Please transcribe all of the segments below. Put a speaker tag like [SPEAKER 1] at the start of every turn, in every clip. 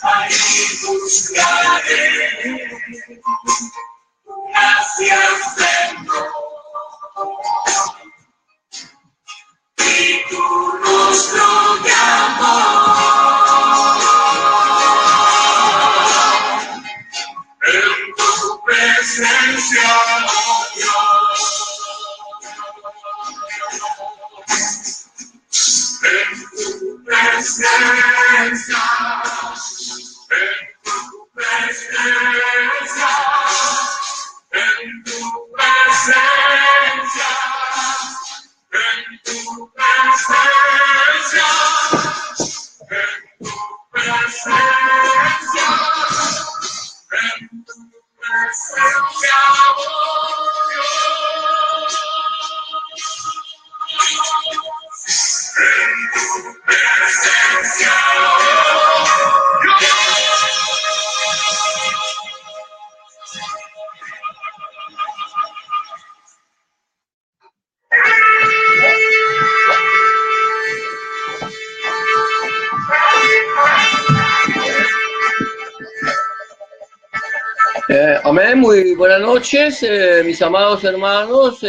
[SPEAKER 1] ahí buscaré. Gracias, Señor. Y tu rostro de amor. En tu presencia, oh Dios. En tu presencia, en tu presencia, en tu presencia, en tu presencia, en tu presencia, en tu presencia, oh Dios.
[SPEAKER 2] Amén, muy buenas noches, mis amados hermanos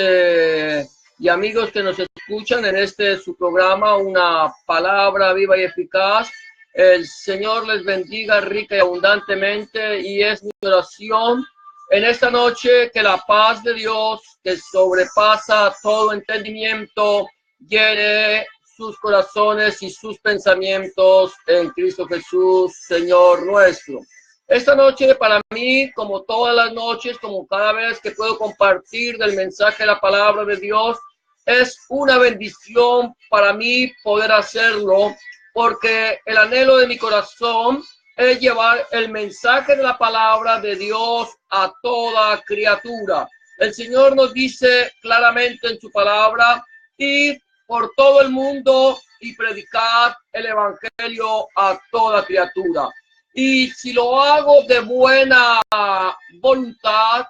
[SPEAKER 2] y amigos que nos escuchan en este su programa, Una Palabra Viva y Eficaz. El Señor les bendiga rica y abundantemente, y es mi oración en esta noche que la paz de Dios, que sobrepasa todo entendimiento, llene sus corazones y sus pensamientos en Cristo Jesús, Señor nuestro. Esta noche para mí, como todas las noches, como cada vez que puedo compartir del mensaje de la palabra de Dios, es una bendición para mí poder hacerlo, porque el anhelo de mi corazón es llevar el mensaje de la palabra de Dios a toda criatura. El Señor nos dice claramente en su palabra: id por todo el mundo y predicad el evangelio a toda criatura. Y si lo hago de buena voluntad,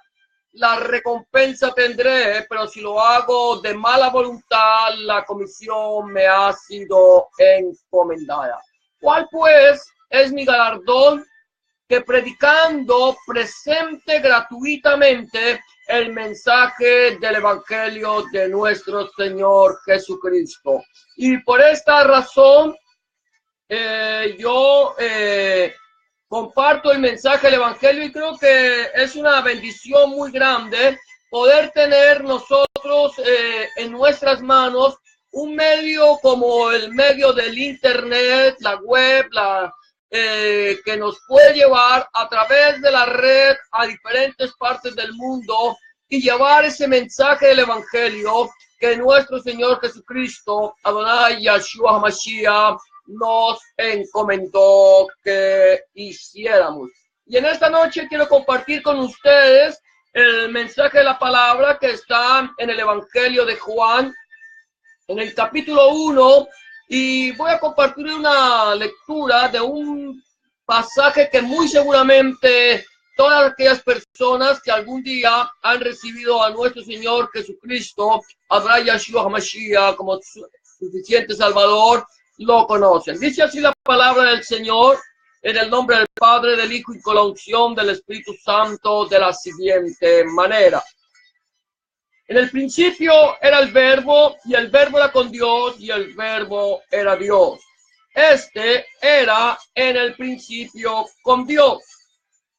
[SPEAKER 2] la recompensa tendré, pero si lo hago de mala voluntad, la comisión me ha sido encomendada. ¿Cuál pues es mi galardón? Que predicando presente gratuitamente el mensaje del evangelio de nuestro Señor Jesucristo. Y por esta razón, yo comparto el mensaje del evangelio, y creo que es una bendición muy grande poder tener nosotros en nuestras manos un medio como el medio del internet, la web, que nos puede llevar a través de la red a diferentes partes del mundo y llevar ese mensaje del evangelio que nuestro Señor Jesucristo, Adonai Yahshua HaMashiach, nos encomendó que hiciéramos. Y en esta noche quiero compartir con ustedes el mensaje de la palabra que está en el Evangelio de Juan, en el capítulo 1, y voy a compartir una lectura de un pasaje que muy seguramente todas aquellas personas que algún día han recibido a nuestro Señor Jesucristo, Adonai Yahshua HaMashiach, como suficiente Salvador, lo conocen. Dice así la palabra del Señor, en el nombre del Padre, del Hijo y con la unción del Espíritu Santo, de la siguiente manera. En el principio era el Verbo, y el Verbo era con Dios, y el Verbo era Dios. Este era en el principio con Dios.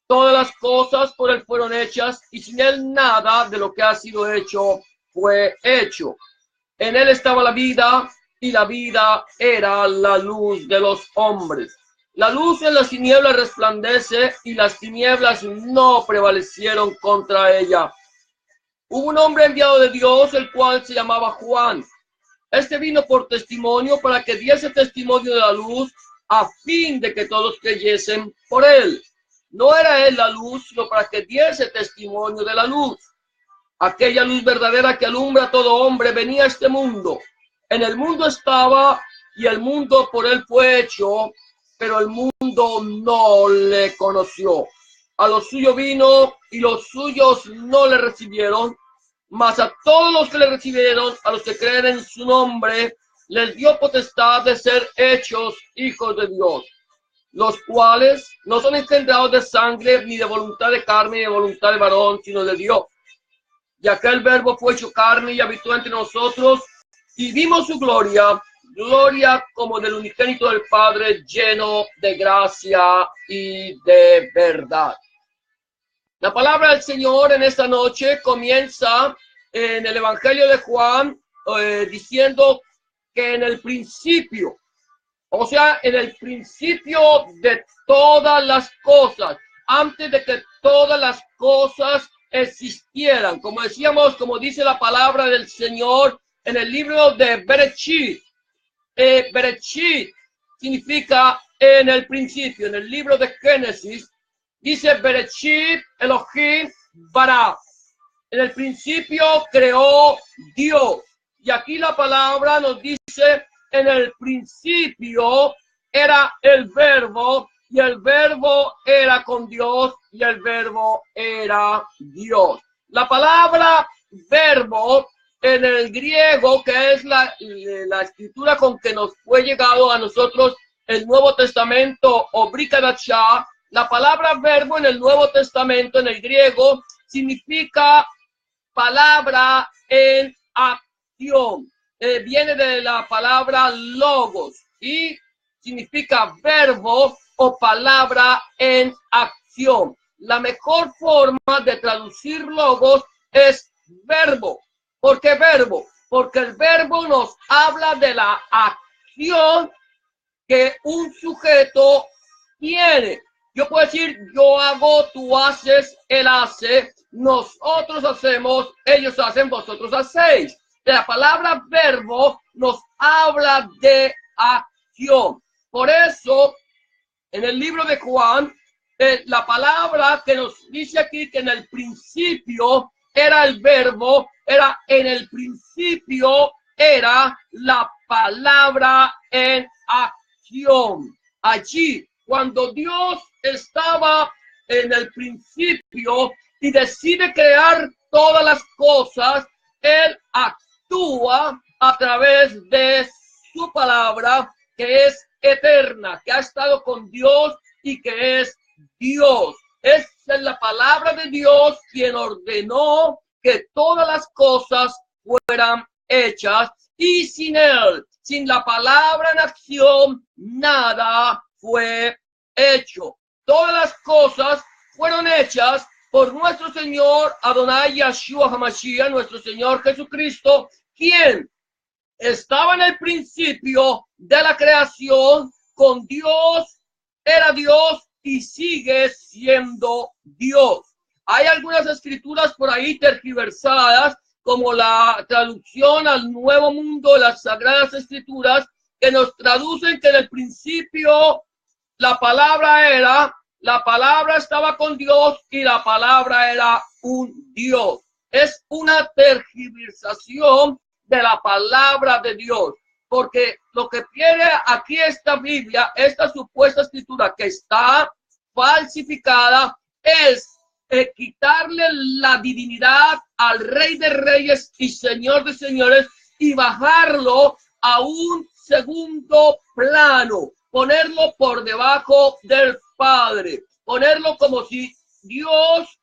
[SPEAKER 2] Todas las cosas por él fueron hechas, y sin él nada de lo que ha sido hecho fue hecho. En él estaba la vida, y la vida era la luz de los hombres. La luz en las tinieblas resplandece, y las tinieblas no prevalecieron contra ella. Hubo un hombre enviado de Dios, el cual se llamaba Juan. Este vino por testimonio, para que diese testimonio de la luz, a fin de que todos creyesen por él. No era él la luz, sino para que diese testimonio de la luz. Aquella luz verdadera que alumbra a todo hombre venía a este mundo. En el mundo estaba, y el mundo por él fue hecho, pero el mundo no le conoció. A los suyos vino, y los suyos no le recibieron. Mas a todos los que le recibieron, a los que creen en su nombre, les dio potestad de ser hechos hijos de Dios. los cuales no son engendrados de sangre, ni de voluntad de carne, ni de voluntad de varón, sino de Dios. Y aquel verbo fue hecho carne y habitó entre nosotros, y vimos su gloria, gloria como del unigénito del Padre, lleno de gracia y de verdad. La palabra del Señor en esta noche comienza en el Evangelio de Juan, diciendo que en el principio, o sea, en el principio de todas las cosas, antes de que todas las cosas existieran, como decíamos, como dice la palabra del Señor en el libro de Bereshit. Bereshit significa en el principio. En el libro de Génesis dice Bereshit Elohim bara. En el principio creó Dios. Y aquí la palabra nos dice, en el principio era el verbo, y el verbo era con Dios, y el verbo era Dios. La palabra verbo en el griego, que es la escritura con que nos fue llegado a nosotros el Nuevo Testamento, o brikadashá, la palabra verbo en el Nuevo Testamento, en el griego, significa palabra en acción. Viene de la palabra logos y significa verbo o palabra en acción. La mejor forma de traducir logos es verbo. ¿Por qué verbo? Porque el verbo nos habla de la acción que un sujeto tiene. Yo puedo decir, yo hago, tú haces, él hace, nosotros hacemos, ellos hacen, vosotros hacéis. La palabra verbo nos habla de acción. Por eso, en el libro de Juan, la palabra que nos dice aquí que en el principio era el verbo, era en el principio, era la palabra en acción. Allí, cuando Dios estaba en el principio y decide crear todas las cosas, Él actúa a través de su palabra, que es eterna, que ha estado con Dios y que es Dios. Es la palabra de Dios quien ordenó que todas las cosas fueran hechas, y sin Él, sin la palabra en acción, nada fue hecho. Todas las cosas fueron hechas por nuestro Señor Adonai Yeshua HaMashiach, nuestro Señor Jesucristo, quien estaba en el principio de la creación con Dios, era Dios y sigue siendo Dios. Hay algunas escrituras por ahí tergiversadas, como la traducción al Nuevo Mundo de las Sagradas Escrituras, que nos traducen que en el principio la palabra estaba con Dios y la palabra era un Dios. Es una tergiversación de la palabra de Dios, porque lo que quiere aquí esta Biblia, esta supuesta escritura que está falsificada, es quitarle la divinidad al Rey de Reyes y Señor de Señores y bajarlo a un segundo plano, ponerlo por debajo del Padre, ponerlo como si Dios,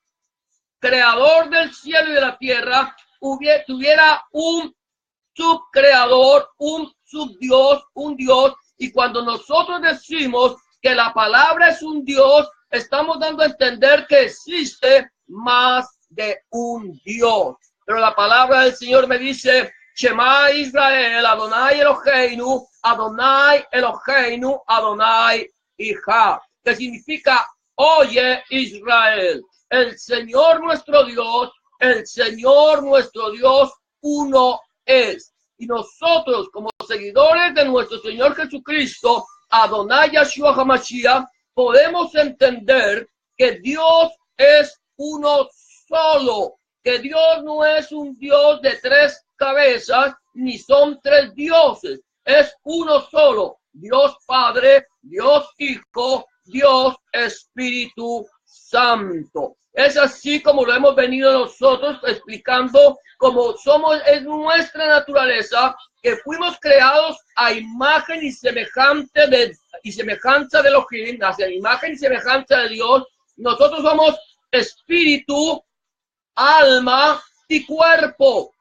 [SPEAKER 2] creador del cielo y de la tierra, tuviera un subcreador, un subdios, un Dios. Y cuando nosotros decimos que la palabra es un Dios, estamos dando a entender que existe más de un Dios. Pero la palabra del Señor me dice, Shema Israel, Adonai Eloheinu, Adonai Eloheinu, Adonai Echad, que significa, oye Israel, el Señor nuestro Dios, uno es. Y nosotros, como seguidores de nuestro Señor Jesucristo, Adonai Yeshua HaMashiach, podemos entender que Dios es uno solo, que Dios no es un Dios de tres cabezas, ni son tres dioses, es uno solo, Dios Padre, Dios Hijo, Dios Espíritu Santo. Es así como lo hemos venido nosotros explicando, como somos, es nuestra naturaleza que fuimos creados a imagen y semejanza de Elohim, hacia imagen y semejanza de Dios. Nosotros somos espíritu, alma y cuerpo.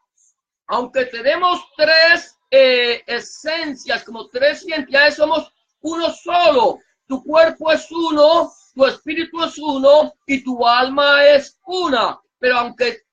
[SPEAKER 2] Aunque tenemos tres esencias, como tres identidades, somos uno solo. Tu cuerpo es uno, tu espíritu es uno y tu alma es una. Pero aunque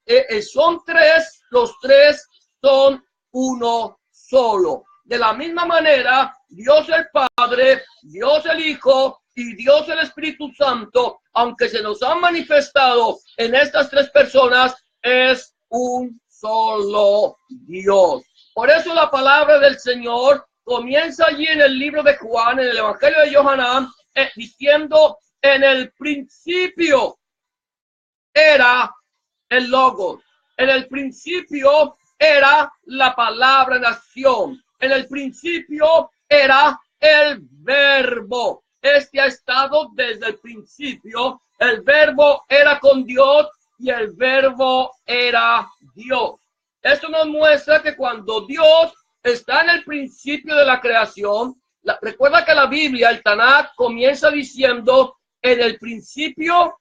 [SPEAKER 2] son tres, los tres son uno solo. De la misma manera, Dios el Padre, Dios el Hijo y Dios el Espíritu Santo, aunque se nos han manifestado en estas tres personas, es un solo Dios. Por eso la palabra del Señor comienza allí en el libro de Juan, en el Evangelio de Yohanan, diciendo: en el principio era el Logos, en el principio era la palabra en acción, en el principio era el Verbo. Este ha estado desde el principio. El Verbo era con Dios y el Verbo era Dios. Esto nos muestra que cuando Dios está en el principio de la creación, recuerda que la Biblia, el Tanakh, comienza diciendo: en el principio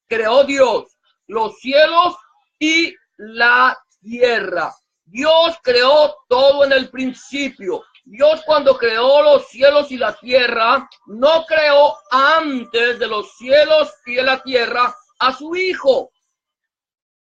[SPEAKER 2] creó Dios los cielos y la tierra. Dios creó todo en el principio. Dios, cuando creó los cielos y la tierra, no creó antes de los cielos y de la tierra a su Hijo.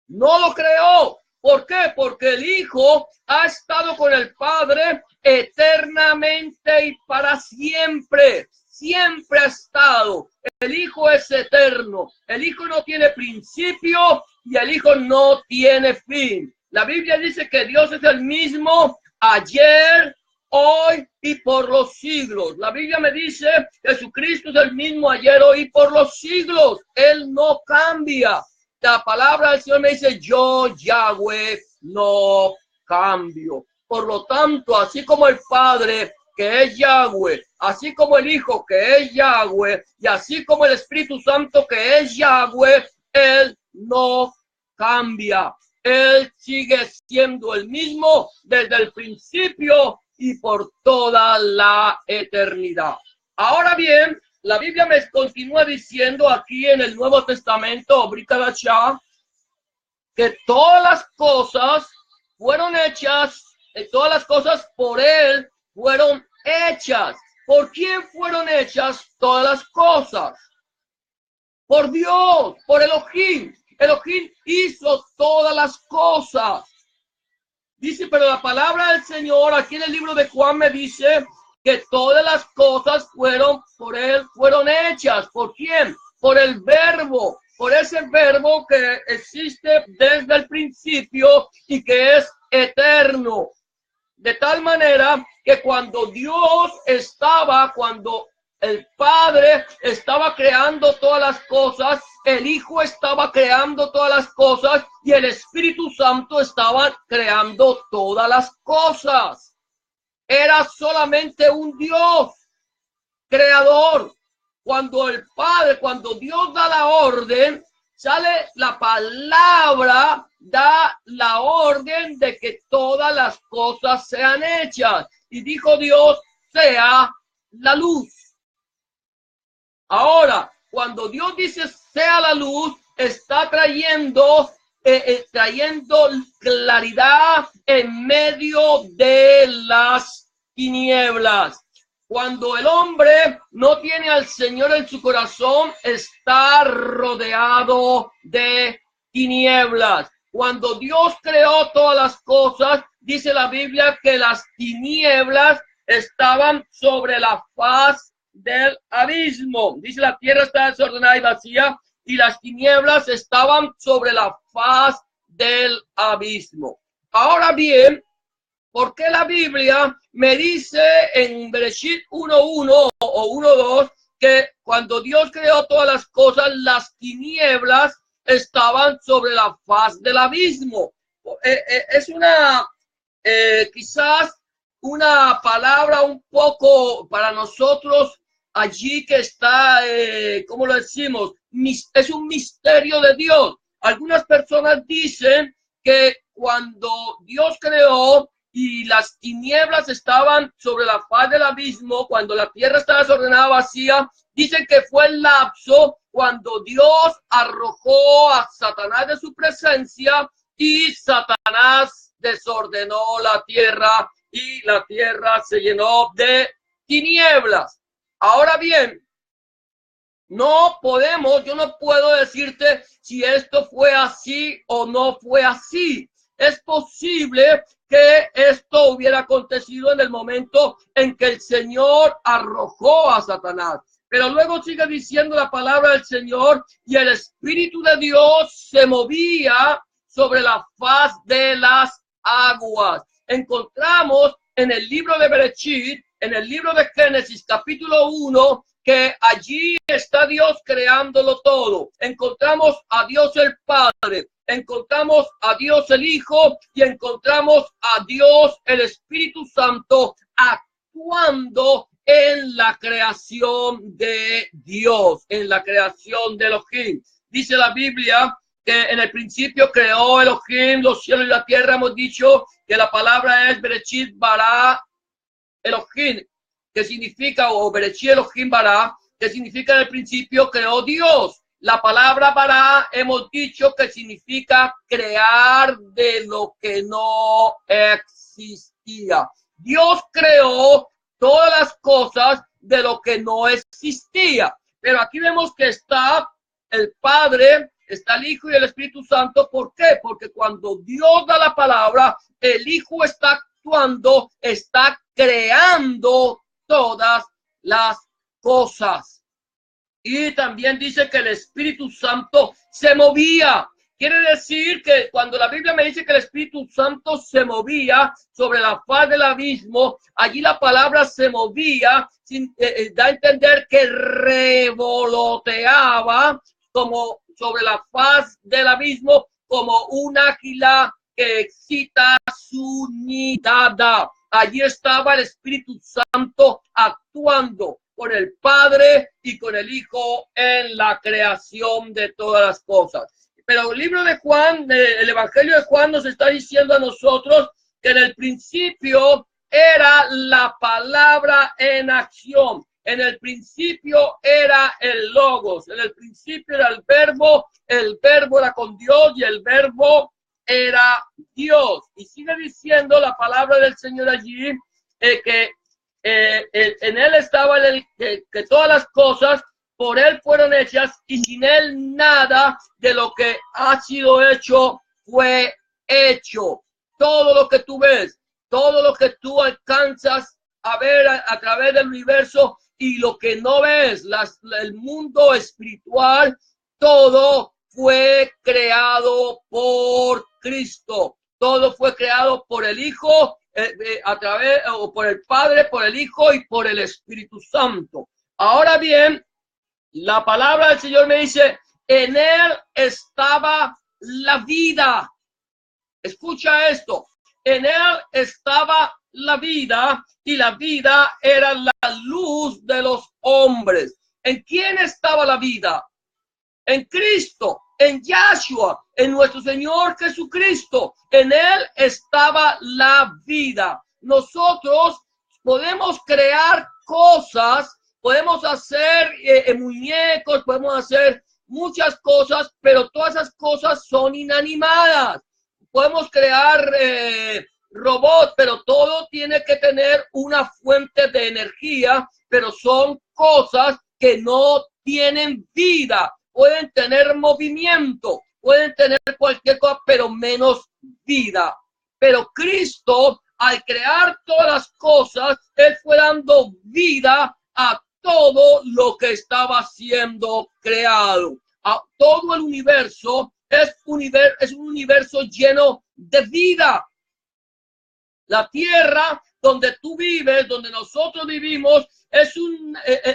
[SPEAKER 2] No lo creó. ¿Por qué? Porque el Hijo ha estado con el Padre eternamente y para siempre. Siempre ha estado. El Hijo es eterno. El Hijo no tiene principio y el Hijo no tiene fin. La Biblia dice que Dios es el mismo ayer, hoy y por los siglos. La Biblia me dice que Jesucristo es el mismo ayer, hoy y por los siglos. Él no cambia. La palabra del Señor me dice: yo, Yahweh, no cambio. Por lo tanto, así como el Padre, que es Yahweh, así como el Hijo, que es Yahweh, y así como el Espíritu Santo, que es Yahweh, Él no cambia. Él sigue siendo el mismo desde el principio y por toda la eternidad. Ahora bien, la Biblia me continúa diciendo aquí en el Nuevo Testamento, Brit Hadashah, que todas las cosas fueron hechas, todas las cosas por Él fueron hechas. ¿Por quién fueron hechas todas las cosas? Por Dios, por Elohim. Elohim hizo todas las cosas. Dice, pero la palabra del Señor aquí en el libro de Juan me dice que todas las cosas fueron por Él, fueron hechas. ¿Por quién? Por el Verbo, por ese Verbo que existe desde el principio y que es eterno. De tal manera que cuando Dios estaba, cuando el Padre estaba creando todas las cosas, el Hijo estaba creando todas las cosas y el Espíritu Santo estaba creando todas las cosas. Era solamente un Dios creador. Cuando el Padre, cuando Dios da la orden, sale la palabra, da la orden de que todas las cosas sean hechas. Y dijo Dios: sea la luz. Ahora, cuando Dios dice sea la luz, está trayendo claridad en medio de las tinieblas. Cuando el hombre no tiene al Señor en su corazón, está rodeado de tinieblas. Cuando Dios creó todas las cosas, dice la Biblia que las tinieblas estaban sobre la faz del abismo. Dice: la tierra está desordenada y vacía, y las tinieblas estaban sobre la faz del abismo. Ahora bien, ¿por qué la Biblia me dice en Bereshit 1:1 o 1:2 que cuando Dios creó todas las cosas, las tinieblas estaban sobre la faz del abismo? Es una, quizás una palabra un poco para nosotros allí que está, ¿cómo lo decimos? Es un misterio de Dios. Algunas personas dicen que cuando Dios creó y las tinieblas estaban sobre la faz del abismo, cuando la tierra estaba desordenada, vacía. Dicen que fue el lapso cuando Dios arrojó a Satanás de su presencia y Satanás desordenó la tierra y la tierra se llenó de tinieblas. Ahora bien, yo no puedo decirte si esto fue así o no fue así. Es posible que esto hubiera acontecido en el momento en que el Señor arrojó a Satanás. Pero luego sigue diciendo la palabra del Señor, y el Espíritu de Dios se movía sobre la faz de las aguas. Encontramos en el libro de Bereshit, en el libro de Génesis, capítulo 1, que allí está Dios creándolo todo. Encontramos a Dios el Padre, encontramos a Dios el Hijo y encontramos a Dios el Espíritu Santo actuando en la creación de Dios, en la creación de Elohim. Dice la Biblia que en el principio creó Elohim los cielos y la tierra. Hemos dicho que la palabra es Bereshit bara Elohim, que significa, o Bereshit Elohim bara, que significa en el principio creó Dios. La palabra bara hemos dicho que significa crear de lo que no existía. Dios creó todas las cosas de lo que no existía. Pero aquí vemos que está el Padre, está el Hijo y el Espíritu Santo. ¿Por qué? Porque cuando Dios da la palabra, el Hijo está actuando, está creando todas las cosas. Y también dice que el Espíritu Santo se movía. Quiere decir que cuando la Biblia me dice que el Espíritu Santo se movía sobre la faz del abismo, allí la palabra se movía, da a entender que revoloteaba como sobre la faz del abismo, como un águila que excita su nidada. Allí estaba el Espíritu Santo actuando con el Padre y con el Hijo en la creación de todas las cosas. Pero el libro de Juan, el Evangelio de Juan nos está diciendo a nosotros que en el principio era la palabra en acción. En el principio era el Logos. En el principio era el verbo era con Dios y el verbo era Dios. Y sigue diciendo la palabra del Señor allí que en él estaba que todas las cosas por él fueron hechas y sin él nada de lo que ha sido hecho fue hecho. Todo lo que tú ves, todo lo que tú alcanzas a ver a través del universo y lo que no ves, el mundo espiritual, todo fue creado por Cristo. Todo fue creado por el Hijo, a través, o por el Padre, por el Hijo y por el Espíritu Santo. Ahora bien, la palabra del Señor me dice, en él estaba la vida. Escucha esto. En él estaba la vida y la vida era la luz de los hombres. ¿En quién estaba la vida? En Cristo, en Yahshua, en nuestro Señor Jesucristo. En él estaba la vida. Nosotros podemos crear cosas, podemos hacer muñecos, podemos hacer muchas cosas, pero todas esas cosas son inanimadas. Podemos crear robots, pero todo tiene que tener una fuente de energía, pero son cosas que no tienen vida. Pueden tener movimiento, pueden tener cualquier cosa, pero menos vida. Pero Cristo, al crear todas las cosas, él fue dando vida a todo lo que estaba siendo creado. A todo el universo es un universo lleno de vida. La tierra donde tú vives, donde nosotros vivimos, es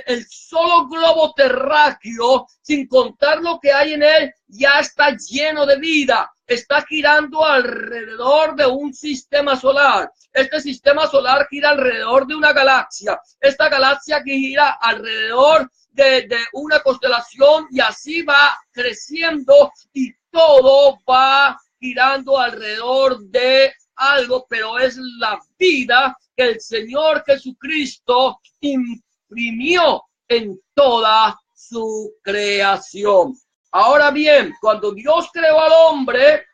[SPEAKER 2] el solo globo terráqueo, sin contar lo que hay en él, ya está lleno de vida. Está girando alrededor de un sistema solar. Este sistema solar gira alrededor de una galaxia. Esta galaxia que gira alrededor de una constelación y así va creciendo y todo va girando alrededor de algo, pero es la vida que el Señor Jesucristo imprimió en toda su creación. Ahora bien, cuando Dios creó al hombre,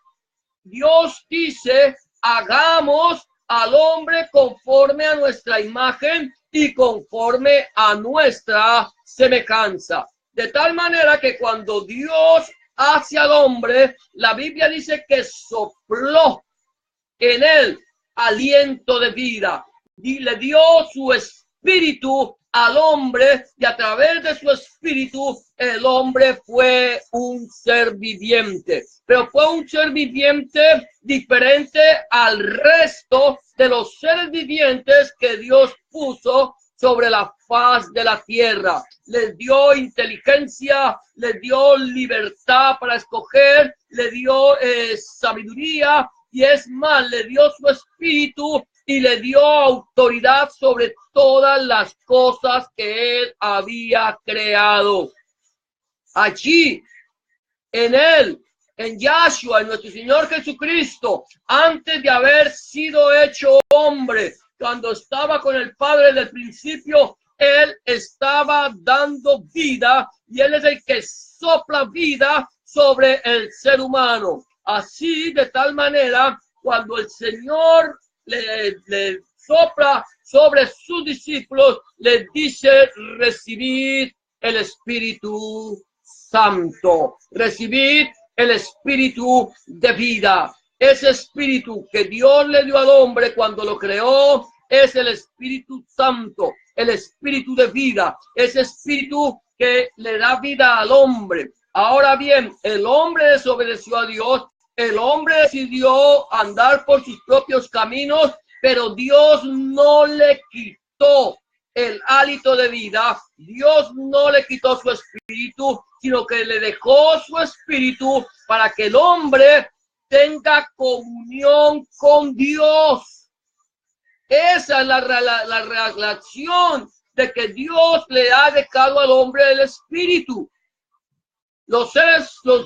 [SPEAKER 2] Dios dice, hagamos al hombre conforme a nuestra imagen y conforme a nuestra semejanza. De tal manera que cuando Dios hace al hombre, la Biblia dice que sopló en él aliento de vida y le dio su espíritu al hombre, y a través de su espíritu el hombre fue un ser viviente, pero fue un ser viviente diferente al resto de los seres vivientes que Dios puso sobre la faz de la tierra. Les dio inteligencia, les dio libertad para escoger, le dio sabiduría, y es más, le dio su espíritu y le dio autoridad sobre todas las cosas que él había creado. Allí, en él, en Yahshua, en nuestro Señor Jesucristo, antes de haber sido hecho hombre, cuando estaba con el Padre desde el principio, él estaba dando vida, y él es el que sopla vida sobre el ser humano. Así, de tal manera, cuando el Señor le sopla sobre sus discípulos, les dice: recibid el Espíritu Santo, recibid el Espíritu de vida. Ese Espíritu que Dios le dio al hombre cuando lo creó es el Espíritu Santo, el Espíritu de vida, ese Espíritu que le da vida al hombre. Ahora bien, el hombre desobedeció a Dios, el hombre decidió andar por sus propios caminos, pero Dios no le quitó el hálito de vida, Dios no le quitó su espíritu, sino que le dejó su espíritu para que el hombre tenga comunión con Dios. Esa es la relación de que Dios le ha dejado al hombre el espíritu. Los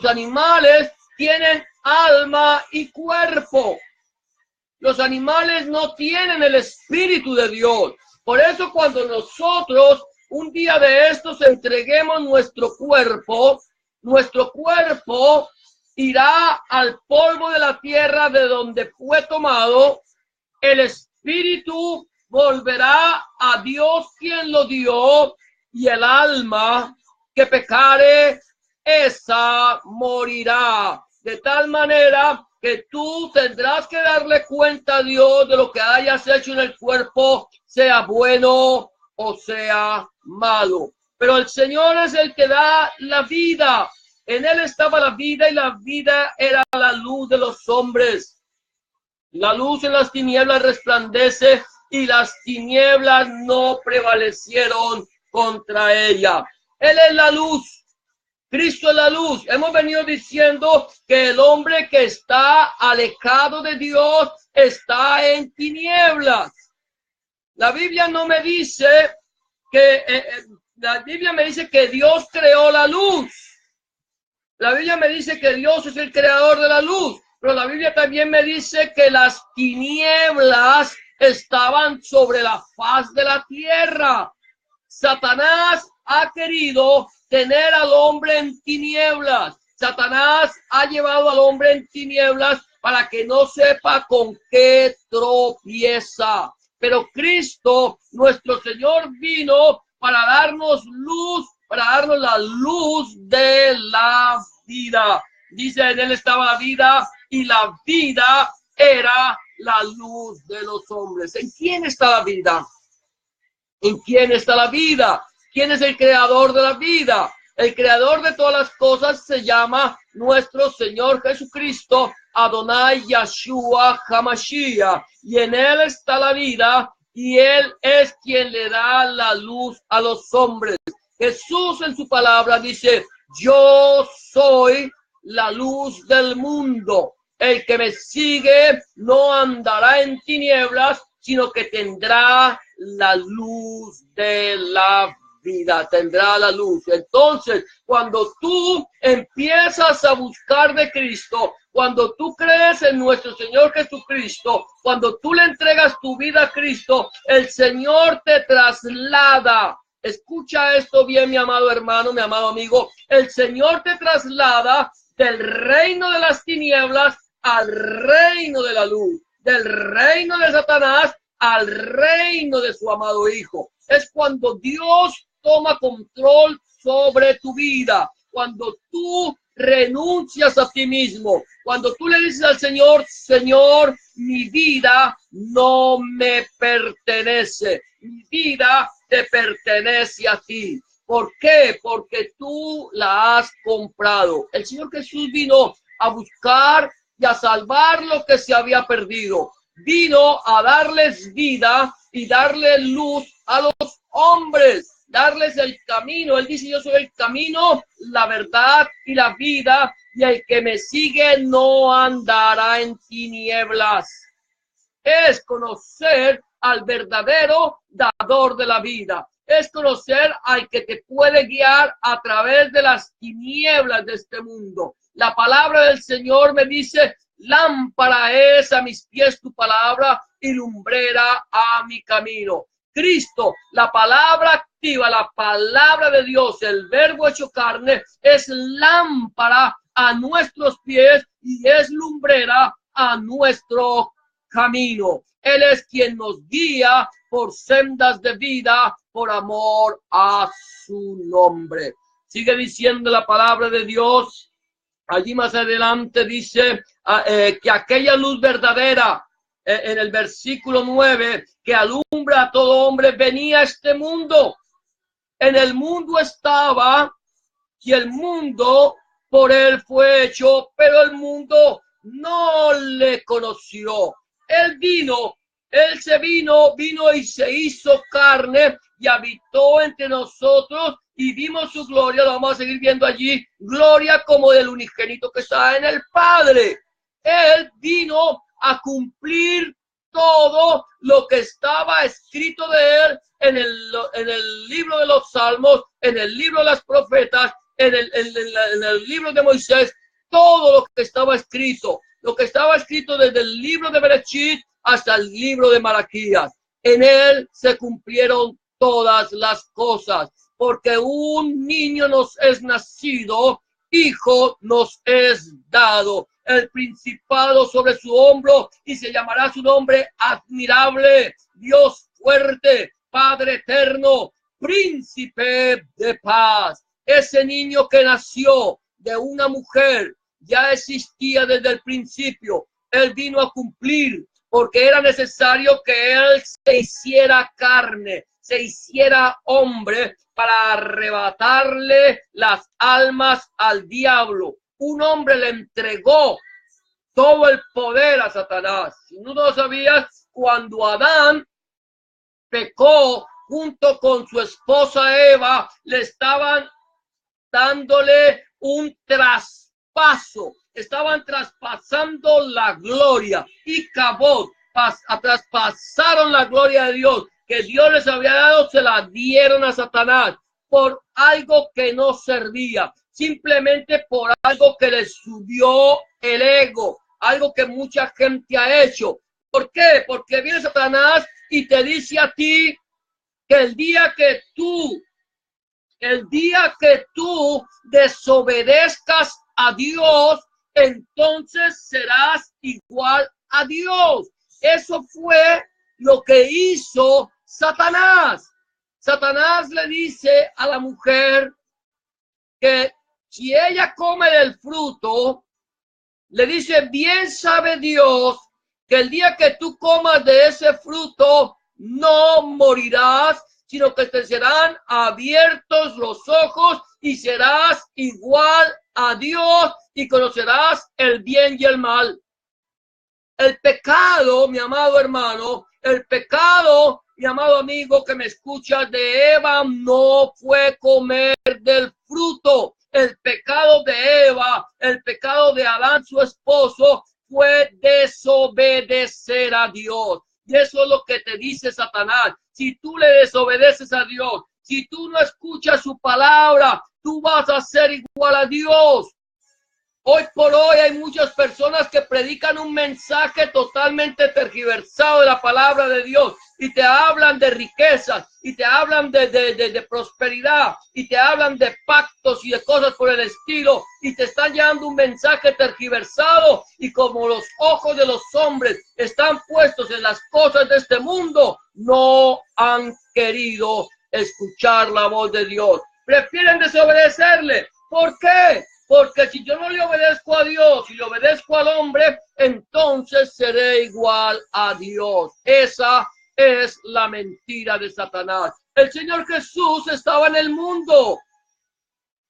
[SPEAKER 2] animales tienen alma y cuerpo. Los animales no tienen el espíritu de Dios. Por eso cuando nosotros un día de estos entreguemos nuestro cuerpo irá al polvo de la tierra de donde fue tomado. El espíritu volverá a Dios quien lo dio, y el alma que pecare, esa morirá. De tal manera que tú tendrás que darle cuenta a Dios de lo que hayas hecho en el cuerpo, sea bueno o sea malo. Pero el Señor es el que da la vida. En él estaba la vida, y la vida era la luz de los hombres. La luz en las tinieblas resplandece, y las tinieblas no prevalecieron contra ella. Él es la luz. Cristo es la luz. Hemos venido diciendo que el hombre que está alejado de Dios está en tinieblas. La Biblia no me dice que, la Biblia me dice que Dios creó la luz. La Biblia me dice que Dios es el creador de la luz, pero la Biblia también me dice que las tinieblas estaban sobre la faz de la tierra. Satanás ha querido tener al hombre en tinieblas. Satanás ha llevado al hombre en tinieblas para que no sepa con qué tropieza. Pero Cristo, nuestro Señor, vino para darnos luz, para darnos la luz de la vida. Dice: en él estaba la vida, y la vida era la luz de los hombres. ¿En quién está la vida? ¿En quién está la vida? ¿Quién es el creador de la vida? El creador de todas las cosas se llama nuestro Señor Jesucristo, Adonai Yahshua HaMashiach, y en él está la vida, y él es quien le da la luz a los hombres. Jesús en su palabra dice: yo soy la luz del mundo. El que me sigue no andará en tinieblas, sino que tendrá la luz de la vida, tendrá la luz. Entonces, cuando tú empiezas a buscar de Cristo, Cuando tú crees en nuestro Señor Jesucristo, cuando tú le entregas tu vida a Cristo, el Señor te traslada. Escucha esto bien, mi amado hermano, mi amado amigo. El Señor te traslada del reino de las tinieblas al reino de la luz, del reino de Satanás al reino de su amado Hijo. Es cuando Dios toma control sobre tu vida, cuando tú renuncias a ti mismo, cuando tú le dices al Señor, Señor, mi vida no me pertenece, mi vida te pertenece a ti. ¿Por qué? Porque tú la has comprado. El Señor Jesús vino a buscar y a salvar lo que se había perdido. Vino a darles vida y darle luz a los hombres, darles el camino. Él dice, yo soy el camino, la verdad y la vida, y el que me sigue no andará en tinieblas. Es conocer al verdadero dador de la vida. Es conocer al que te puede guiar a través de las tinieblas de este mundo. La palabra del Señor me dice, lámpara es a mis pies tu palabra y lumbrera a mi camino. Cristo, la palabra activa, la palabra de Dios, el verbo hecho carne, es lámpara a nuestros pies y es lumbrera a nuestro camino. Él es quien nos guía por sendas de vida, por amor a su nombre. Sigue diciendo la palabra de Dios. Allí más adelante dice que aquella luz verdadera, en el versículo 9, que alumbra a todo hombre, venía a este mundo. En el mundo estaba y el mundo por él fue hecho, pero el mundo no le conoció. Él vino y se hizo carne y habitó entre nosotros y vimos su gloria. Lo vamos a seguir viendo allí, gloria como del unigénito que está en el Padre. Él vino a cumplir todo lo que estaba escrito de él en el libro de los Salmos, en el libro de las profetas, en el libro de Moisés, todo lo que estaba escrito desde el libro de Berechit hasta el libro de Malaquías. En él se cumplieron todas las cosas, porque un niño nos es nacido, hijo nos es dado, el principado sobre su hombro, y se llamará su nombre admirable, Dios fuerte, Padre eterno, príncipe de paz. Ese niño que nació de una mujer ya existía desde el principio. Él vino a cumplir, porque era necesario que él se hiciera carne, se hiciera hombre para arrebatarle las almas al diablo. Un hombre le entregó todo el poder a Satanás. Si no lo sabías, cuando Adán pecó junto con su esposa Eva, le estaban dándole un traspaso, estaban traspasando la gloria y traspasaron la gloria de Dios que Dios les había dado, se la dieron a Satanás por algo que no servía, simplemente por algo que les subió el ego, algo que mucha gente ha hecho. ¿Por qué? Porque viene Satanás y te dice a ti que el día que tú desobedezcas a Dios, entonces serás igual a Dios. Eso fue lo que hizo Satanás. Satanás le dice a la mujer que si ella come del fruto, le dice, bien sabe Dios que el día que tú comas de ese fruto, no morirás, sino que te serán abiertos los ojos y serás igual a Dios y conocerás el bien y el mal. El pecado, mi amado hermano, el pecado, mi amado amigo que me escuchas, de Eva no fue comer del fruto. El pecado de Eva, el pecado de Adán, su esposo, fue desobedecer a Dios. Y eso es lo que te dice Satanás. Si tú le desobedeces a Dios, si tú no escuchas su palabra, tú vas a ser igual a Dios. Hoy por hoy hay muchas personas que predican un mensaje totalmente tergiversado de la palabra de Dios y te hablan de riquezas y te hablan de prosperidad y te hablan de pactos y de cosas por el estilo y te están llevando un mensaje tergiversado, y como los ojos de los hombres están puestos en las cosas de este mundo, no han querido escuchar la voz de Dios. Prefieren desobedecerle. ¿Por qué? Porque si yo no le obedezco a Dios y le obedezco al hombre, entonces seré igual a Dios. Esa es la mentira de Satanás. El Señor Jesús estaba en el mundo.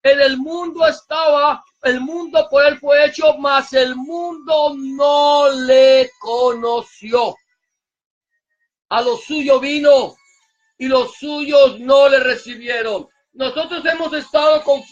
[SPEAKER 2] En el mundo estaba, el mundo por él fue hecho, mas el mundo no le conoció. A lo suyo vino y los suyos no le recibieron. Nosotros hemos estado con,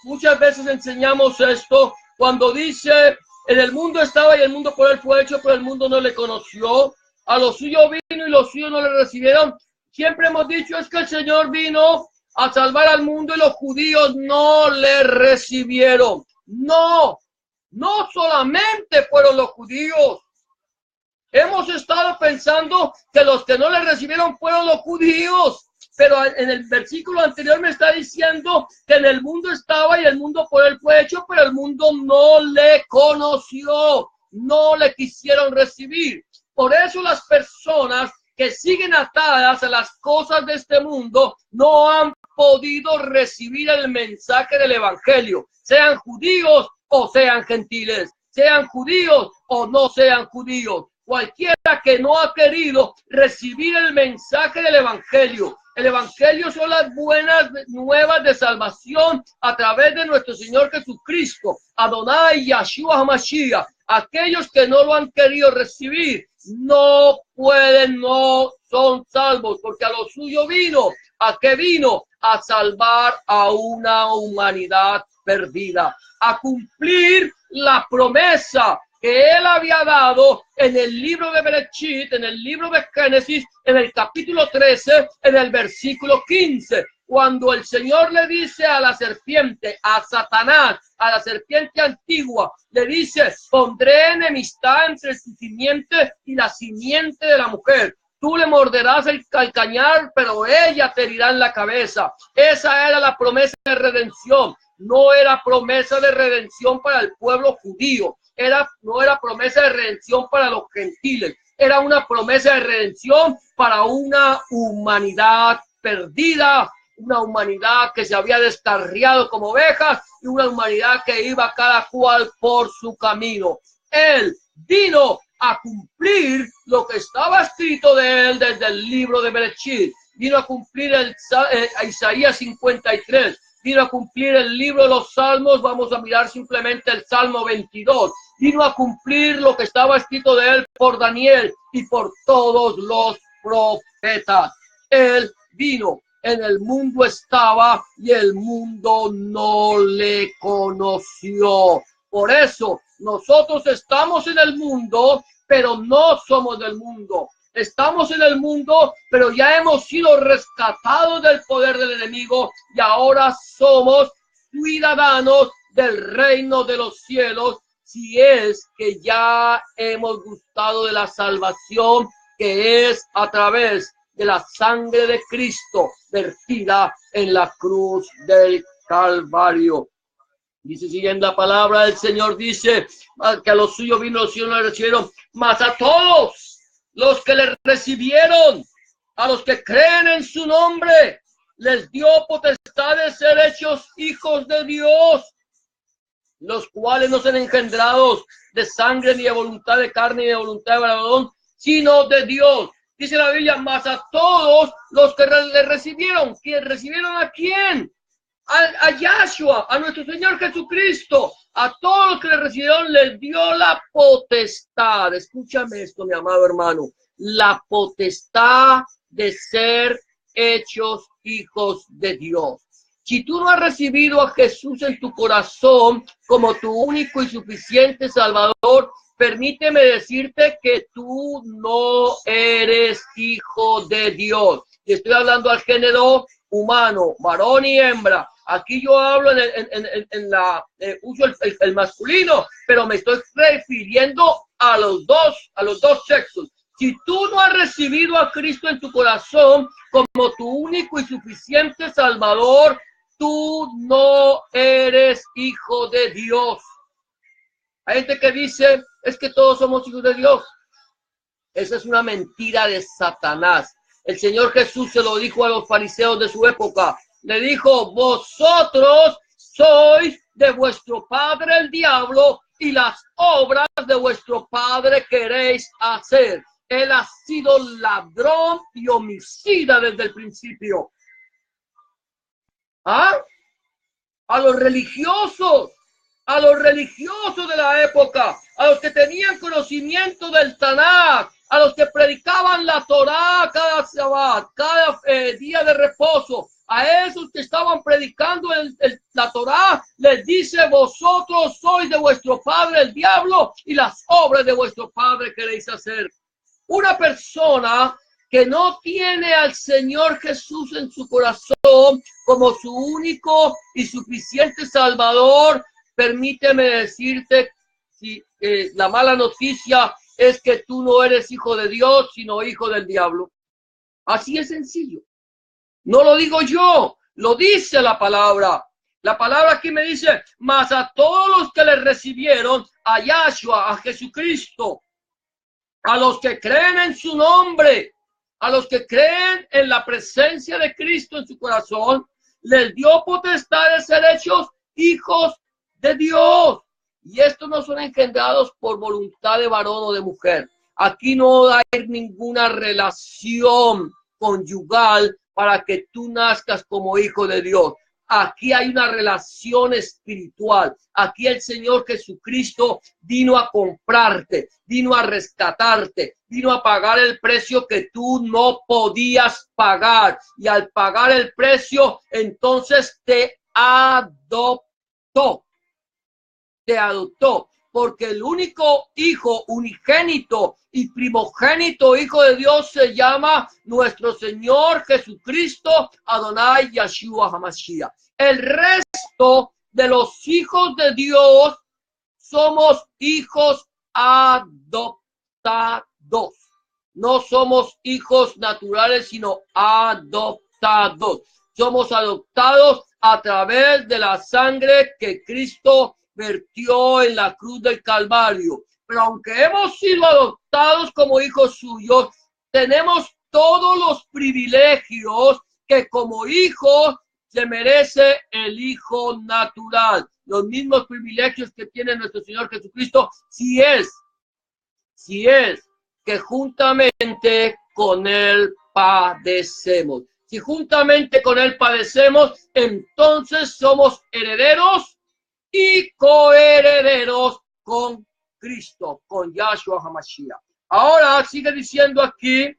[SPEAKER 2] muchas veces enseñamos esto, cuando dice, en el mundo estaba y el mundo por él fue hecho, pero el mundo no le conoció. A lo suyo vino y los suyos no le recibieron. Siempre hemos dicho, es que el Señor vino a salvar al mundo y los judíos no le recibieron. No solamente fueron los judíos. Hemos estado pensando que los que no le recibieron fueron los judíos, pero en el versículo anterior me está diciendo que en el mundo estaba y el mundo por él fue hecho, pero el mundo no le conoció, no le quisieron recibir. Por eso las personas que siguen atadas a las cosas de este mundo no han podido recibir el mensaje del evangelio, sean judíos o sean gentiles, sean judíos o no sean judíos. Cualquiera que no ha querido recibir el mensaje del evangelio. El evangelio son las buenas nuevas de salvación a través de nuestro Señor Jesucristo, Adonai Yahshua HaMashiach. Aquellos que no lo han querido recibir no pueden, no son salvos, porque a lo suyo vino. ¿A qué vino? A salvar a una humanidad perdida, a cumplir la promesa que él había dado en el libro de Bereshit, en el libro de Génesis, en el capítulo 13, en el versículo 15, cuando el Señor le dice a la serpiente, a Satanás, a la serpiente antigua, le dice, pondré enemistad entre tu simiente y la simiente de la mujer. Tú le morderás el calcañar, pero ella te herirá en la cabeza. Esa era la promesa de redención. No era promesa de redención para el pueblo judío. No era promesa de redención para los gentiles. Era una promesa de redención para una humanidad perdida, una humanidad que se había descarriado como ovejas y una humanidad que iba cada cual por su camino. Él vino a cumplir lo que estaba escrito de él desde el libro de Bereshit. Vino a cumplir Isaías 53. Vino a cumplir el libro de los Salmos. Vamos a mirar simplemente el Salmo 22. Vino a cumplir lo que estaba escrito de él por Daniel y por todos los profetas. Él vino, en el mundo estaba y el mundo no le conoció. Por eso nosotros estamos en el mundo, pero no somos del mundo. Estamos en el mundo, pero ya hemos sido rescatados del poder del enemigo y ahora somos ciudadanos del reino de los cielos, si es que ya hemos gustado de la salvación que es a través de la sangre de Cristo vertida en la cruz del Calvario. Dice, siguiendo la palabra del Señor, dice que a los suyos vino, los suyos no le recibieron, mas a todos los que le recibieron, a los que creen en su nombre, les dio potestad de ser hechos hijos de Dios, los cuales no son engendrados de sangre, ni de voluntad de carne, ni de voluntad de varón, sino de Dios. Dice la Biblia, más a todos los que le recibieron. ¿Quién recibieron a quién? A Yahshua, a nuestro Señor Jesucristo. A todos los que le recibieron les dio la potestad. Escúchame esto, mi amado hermano. La potestad de ser hechos hijos de Dios. Si tú no has recibido a Jesús en tu corazón como tu único y suficiente Salvador, permíteme decirte que tú no eres hijo de Dios. Y estoy hablando al género humano, varón y hembra. Aquí yo hablo uso el masculino, pero me estoy refiriendo a los dos sexos. Si tú no has recibido a Cristo en tu corazón como tu único y suficiente Salvador, tú no eres hijo de Dios. Hay gente que dice, es que todos somos hijos de Dios. Esa es una mentira de Satanás. El Señor Jesús se lo dijo a los fariseos de su época. Le dijo, vosotros sois de vuestro padre el diablo y las obras de vuestro padre queréis hacer. Él ha sido ladrón y homicida desde el principio. ¿Ah? A los religiosos de la época, a los que tenían conocimiento del Tanakh, a los que predicaban la Torá cada Shabbat, cada día de reposo, a esos que estaban predicando la Torá, les dice, vosotros sois de vuestro padre el diablo y las obras de vuestro padre queréis hacer. Una persona que no tiene al Señor Jesús en su corazón como su único y suficiente Salvador, permíteme decirte, la mala noticia es que tú no eres hijo de Dios, sino hijo del diablo. Así es sencillo. No lo digo yo, lo dice la palabra. La palabra aquí me dice, mas a todos los que le recibieron, a Yahshua, a Jesucristo, a los que creen en su nombre, a los que creen en la presencia de Cristo en su corazón, les dio potestad de ser hechos hijos de Dios. Y estos no son engendrados por voluntad de varón o de mujer. Aquí no hay ninguna relación conyugal para que tú nazcas como hijo de Dios. Aquí hay una relación espiritual. Aquí el Señor Jesucristo vino a comprarte, vino a rescatarte, vino a pagar el precio que tú no podías pagar. Y al pagar el precio, entonces te adoptó. Te adoptó. Porque el único hijo unigénito y primogénito hijo de Dios se llama nuestro Señor Jesucristo, Adonai Yahshua HaMashiach. El resto de los hijos de Dios somos hijos adoptados. No somos hijos naturales, sino adoptados. Somos adoptados a través de la sangre que Cristo vertió en la cruz del Calvario. Pero aunque hemos sido adoptados como hijos suyos, tenemos todos los privilegios que como hijos se merece el hijo natural. Los mismos privilegios que tiene nuestro Señor Jesucristo, si es que juntamente con Él padecemos. Si juntamente con Él padecemos, entonces somos herederos y coherederos con Cristo, con Yahshua HaMashiach. Ahora sigue diciendo aquí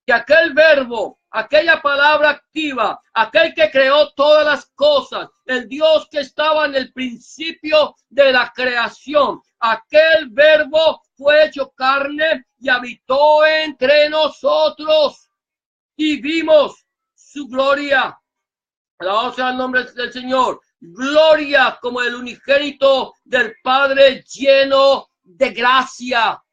[SPEAKER 2] que aquel verbo, aquella palabra activa, aquel que creó todas las cosas, el Dios que estaba en el principio de la creación, aquel verbo fue hecho carne y habitó entre nosotros y vimos su gloria. Alabado sea el nombre del Señor. Gloria como el unigénito del Padre, lleno de gracia,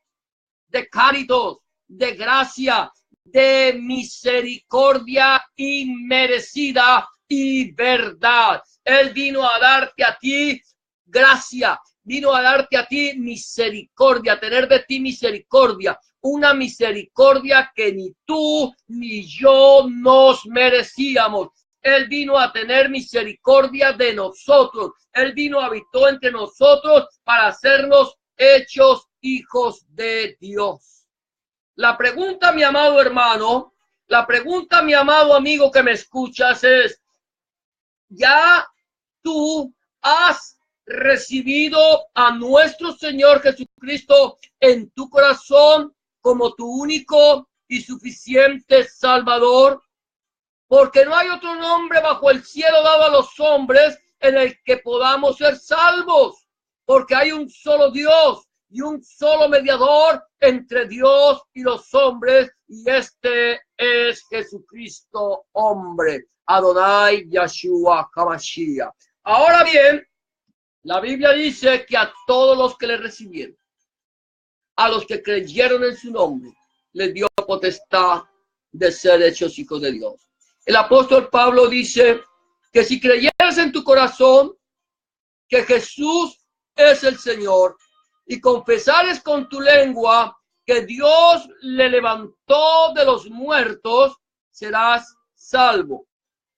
[SPEAKER 2] de caritos, de gracia, de misericordia inmerecida y verdad. Él vino a darte a ti gracia, vino a darte a ti misericordia, a tener de ti misericordia, una misericordia que ni tú ni yo nos merecíamos. Él vino a tener misericordia de nosotros. Él vino, habitó entre nosotros para hacernos hechos hijos de Dios. La pregunta, mi amado hermano, la pregunta, mi amado amigo que me escuchas es, ¿ya tú has recibido a nuestro Señor Jesucristo en tu corazón como tu único y suficiente Salvador? Porque no hay otro nombre bajo el cielo dado a los hombres en el que podamos ser salvos. Porque hay un solo Dios y un solo mediador entre Dios y los hombres, y este es Jesucristo hombre, Adonai Yahshua HaMashiach. Ahora bien, la Biblia dice que a todos los que le recibieron, a los que creyeron en su nombre, les dio potestad de ser hechos hijos de Dios. El apóstol Pablo dice que si creyeres en tu corazón que Jesús es el Señor y confesares con tu lengua que Dios le levantó de los muertos, serás salvo.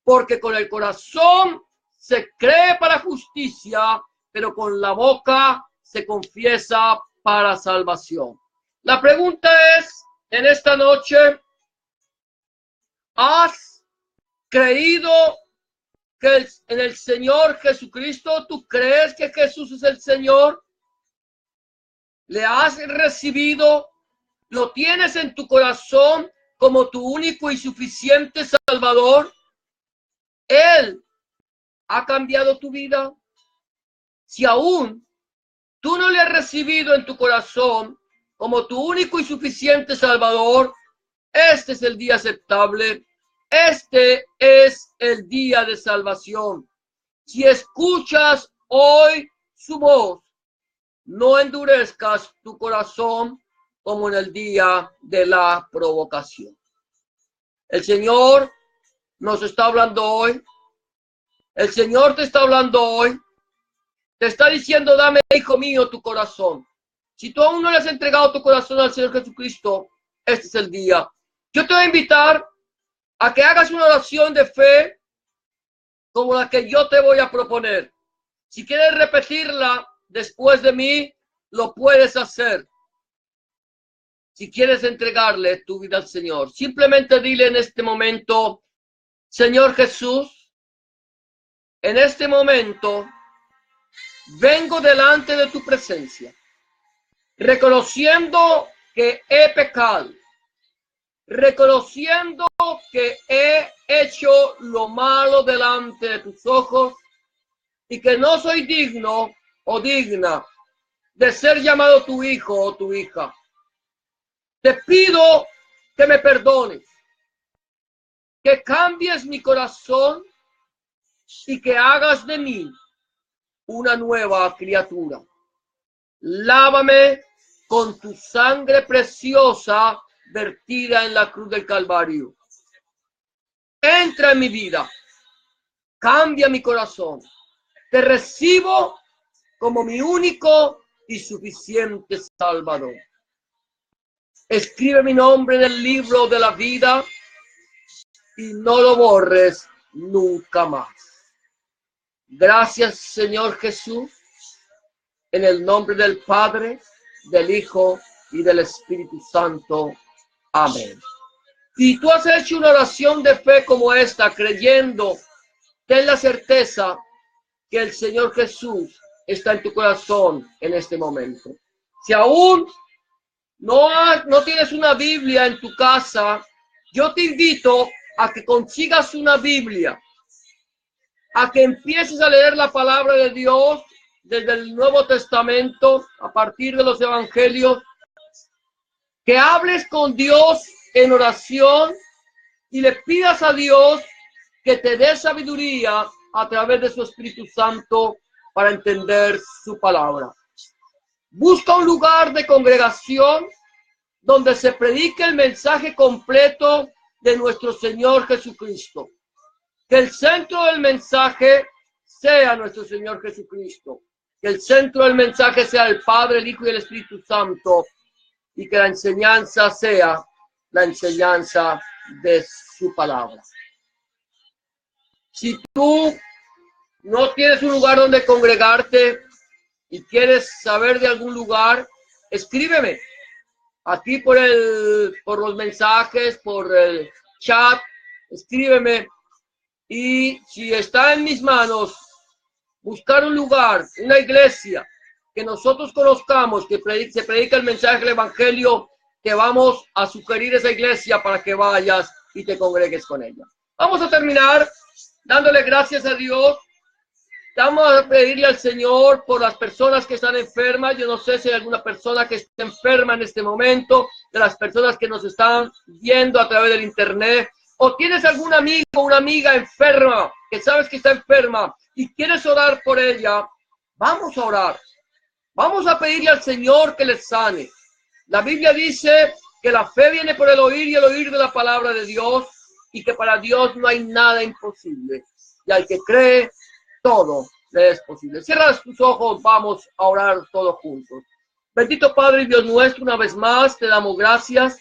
[SPEAKER 2] Porque con el corazón se cree para justicia, pero con la boca se confiesa para salvación. La pregunta es, en esta noche, ¿has creído que en el Señor Jesucristo? ¿Tú crees que Jesús es el Señor? ¿Le has recibido? ¿Lo tienes en tu corazón como tu único y suficiente Salvador? ¿Él ha cambiado tu vida? Si aún tú no le has recibido en tu corazón como tu único y suficiente Salvador, este es el día aceptable. Este es el día de salvación. Si escuchas hoy su voz, no endurezcas tu corazón como en el día de la provocación. El Señor nos está hablando hoy. El Señor te está hablando hoy. Te está diciendo, dame, hijo mío, tu corazón. Si tú aún no le has entregado tu corazón al Señor Jesucristo, este es el día. Yo te voy a invitar a que hagas una oración de fe como la que yo te voy a proponer. Si quieres repetirla después de mí, lo puedes hacer. Si quieres entregarle tu vida al Señor, simplemente dile en este momento, Señor Jesús, en este momento vengo delante de tu presencia, reconociendo que he pecado, reconociendo que he hecho lo malo delante de tus ojos y que no soy digno o digna de ser llamado tu hijo o tu hija. Te pido que me perdones, que cambies mi corazón y que hagas de mí una nueva criatura. Lávame con tu sangre preciosa vertida en la cruz del Calvario. Entra en mi vida, cambia mi corazón. Te recibo como mi único y suficiente Salvador. Escribe mi nombre en el libro de la vida y no lo borres nunca más. Gracias, Señor Jesús, en el nombre del Padre, del Hijo y del Espíritu Santo. Amén. Si tú has hecho una oración de fe como esta, creyendo, ten la certeza que el Señor Jesús está en tu corazón en este momento. Si aún no tienes una Biblia en tu casa, yo te invito a que consigas una Biblia, a que empieces a leer la palabra de Dios desde el Nuevo Testamento, a partir de los Evangelios, que hables con Dios en oración y le pidas a Dios que te dé sabiduría a través de su Espíritu Santo para entender su palabra. Busca un lugar de congregación donde se predique el mensaje completo de nuestro Señor Jesucristo. Que el centro del mensaje sea nuestro Señor Jesucristo. Que el centro del mensaje sea el Padre, el Hijo y el Espíritu Santo. Y que la enseñanza sea la enseñanza de su palabra. Si tú no tienes un lugar donde congregarte y quieres saber de algún lugar, escríbeme aquí por los mensajes, por el chat, escríbeme. Y si está en mis manos buscar un lugar, una iglesia que nosotros conozcamos, que se predica el mensaje del Evangelio, te vamos a sugerir esa iglesia para que vayas y te congregues con ella. Vamos a terminar dándole gracias a Dios. Vamos a pedirle al Señor por las personas que están enfermas. Yo no sé si hay alguna persona que esté enferma en este momento. de las personas que nos están viendo a través del internet, o tienes algún amigo o una amiga enferma, que sabes que está enferma y quieres orar por ella, vamos a orar. Vamos a pedirle al Señor que les sane. La Biblia dice que la fe viene por el oír y el oír de la palabra de Dios, y que para Dios no hay nada imposible. Y al que cree, todo le es posible. Cierra tus ojos, vamos a orar todos juntos. Bendito Padre y Dios nuestro, una vez más te damos gracias.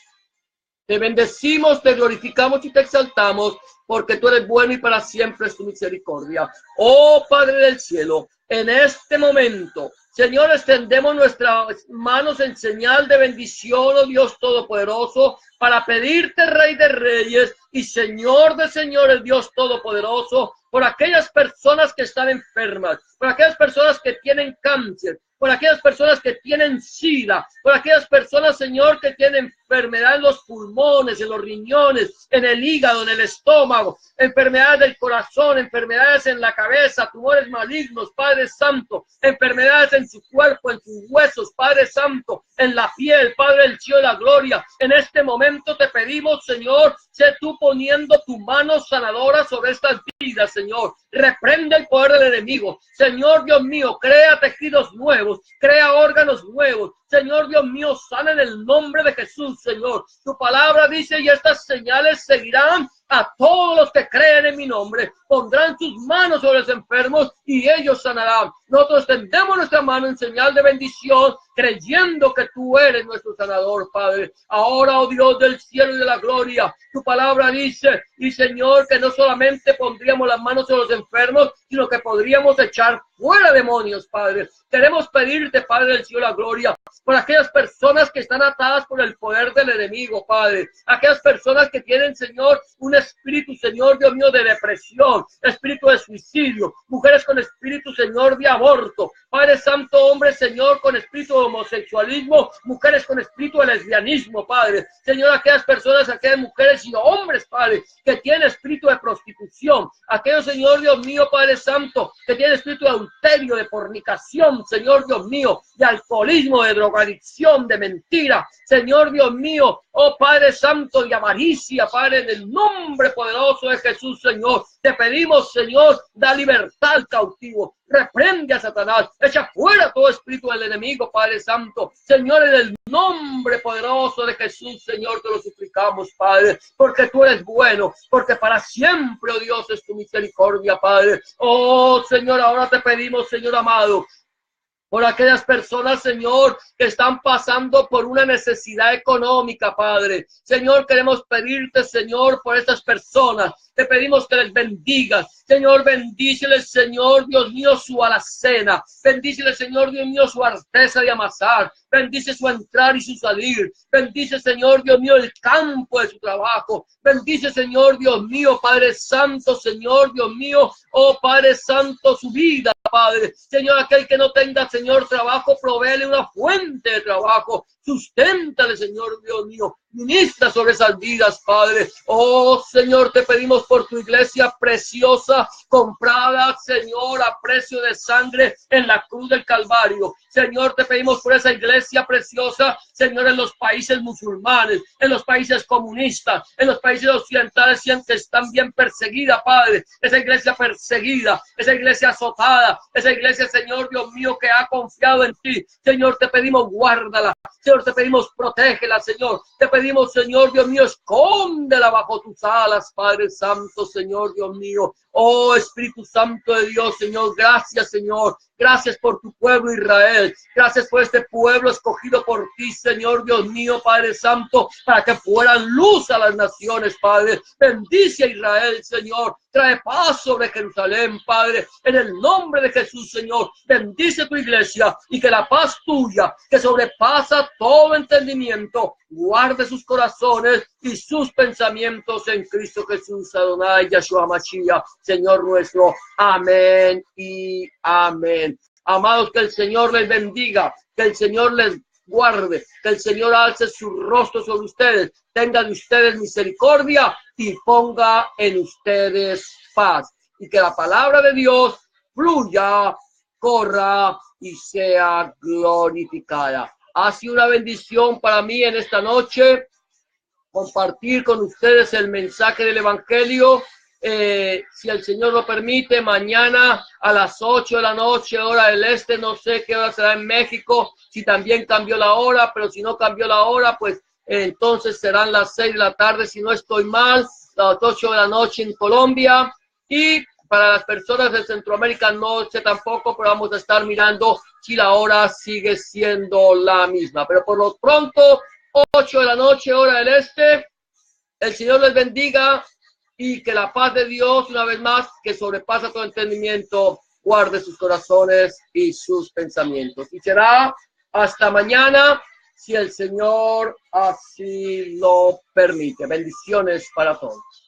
[SPEAKER 2] Te bendecimos, te glorificamos y te exaltamos, porque tú eres bueno y para siempre es tu misericordia. Oh Padre del cielo, en este momento, Señor, extendemos nuestras manos en señal de bendición, oh Dios Todopoderoso, para pedirte, Rey de Reyes y Señor de Señores, Dios Todopoderoso, por aquellas personas que están enfermas, por aquellas personas que tienen cáncer, por aquellas personas que tienen SIDA, por aquellas personas, Señor, que tienen enfermedad en los pulmones, en los riñones, en el hígado, en el estómago, enfermedades del corazón, enfermedades en la cabeza, tumores malignos, Padre Santo, enfermedades en su cuerpo, en sus huesos, Padre Santo, en la piel, Padre del cielo y la gloria. En este momento te pedimos, Señor, sé tú poniendo tu mano sanadora sobre estas vidas, Señor. Reprende el poder del enemigo. Señor Dios mío, crea tejidos nuevos, crea órganos nuevos. Señor Dios mío, sana en el nombre de Jesús, Señor. Tu palabra dice, y estas señales seguirán a todos los que creen en mi nombre. Pondrán sus manos sobre los enfermos y ellos sanarán. Nosotros tendemos nuestra mano en señal de bendición, creyendo que tú eres nuestro sanador, Padre. Ahora, oh Dios del cielo y de la gloria, tu palabra dice, y Señor, que no solamente pondríamos las manos sobre los enfermos, sino que podríamos echar fuera demonios, Padre. Queremos pedirte, Padre del cielo y la gloria, por aquellas personas que están atadas por el poder del enemigo, Padre. Aquellas personas que tienen, Señor, un espíritu, Señor Dios mío, de depresión, espíritu de suicidio, mujeres con espíritu, Señor, de aborto, Padre Santo, hombres, Señor, con espíritu de homosexualismo, mujeres con espíritu de lesbianismo, Padre. Señor, aquellas personas, aquellas mujeres y hombres, Padre, que tienen espíritu de prostitución, aquellos, Señor Dios mío, Padre Santo, que tienen espíritu de adulterio, de fornicación, Señor Dios mío, de alcoholismo, de drogadicción, de mentira, Señor Dios mío, oh Padre Santo, y avaricia, Padre, en el nombre poderoso de Jesús, Señor. Te pedimos, Señor, da libertad al cautivo, reprende a Satanás, echa fuera todo espíritu del enemigo, Padre Santo. Señor, en el nombre poderoso de Jesús, Señor, te lo suplicamos, Padre, porque tú eres bueno, porque para siempre, oh Dios, es tu misericordia, Padre. Oh Señor, ahora te pedimos, Señor amado, por aquellas personas, Señor, que están pasando por una necesidad económica, Padre. Señor, queremos pedirte, Señor, por estas personas. Te pedimos que les bendigas. Señor, bendíceles, Señor, Dios mío, su alacena. Bendíceles, Señor, Dios mío, su arteza de amasar. Bendice su entrar y su salir. Bendice, Señor, Dios mío, el campo de su trabajo. Bendice, Señor, Dios mío, Padre Santo, Señor, Dios mío, oh Padre Santo, su vida, Padre. Señor, aquel que no tenga, Señor, trabajo, provéele una fuente de trabajo. Susténtale, Señor, Dios mío. Ministra sobre esas vidas, Padre. Oh, Señor, te pedimos por tu iglesia preciosa, comprada, Señor, a precio de sangre en la cruz del Calvario. Señor, te pedimos por esa iglesia preciosa, Señor, en los países musulmanes, en los países comunistas, en los países occidentales que están bien perseguidas, Padre. Esa iglesia perseguida, esa iglesia azotada, esa iglesia, Señor, Dios mío, que ha confiado en ti. Señor, te pedimos, guárdala. Señor, te pedimos, protégela, Señor. Te pedimos, Señor, Dios mío, escóndela bajo tus alas, Padre Santo, Señor, Dios mío. Oh, Espíritu Santo de Dios, Señor, gracias, Señor. Gracias por tu pueblo Israel. Gracias por este pueblo escogido por ti, Señor, Dios mío, Padre Santo, para que fueran luz a las naciones, Padre. Bendice a Israel, Señor. Trae paz sobre Jerusalén, Padre. En el nombre de Jesús, Señor. Bendice tu iglesia y que la paz tuya, que sobrepasa todo entendimiento, guarde sus corazones y sus pensamientos en Cristo Jesús, Adonai, Yahshua Mashiach, Señor nuestro. Amén y amén. Amados, que el Señor les bendiga, que el Señor les guarde, que el Señor alce su rostro sobre ustedes, tenga de ustedes misericordia y ponga en ustedes paz. Y que la palabra de Dios fluya, corra y sea glorificada. Ha sido una bendición para mí en esta noche compartir con ustedes el mensaje del Evangelio. Si el Señor lo permite, mañana a las 8 de la noche, hora del este, no sé qué hora será en México, si también cambió la hora, pero si no cambió la hora, pues entonces serán las 6 de la tarde, si no estoy mal, las 8 de la noche en Colombia. Y para las personas de Centroamérica no sé tampoco, pero vamos a estar mirando si la hora sigue siendo la misma. Pero por lo pronto, 8 de la noche, hora del este. El Señor les bendiga y que la paz de Dios, una vez más, que sobrepasa todo entendimiento, guarde sus corazones y sus pensamientos. Y será hasta mañana, si el Señor así lo permite. Bendiciones para todos.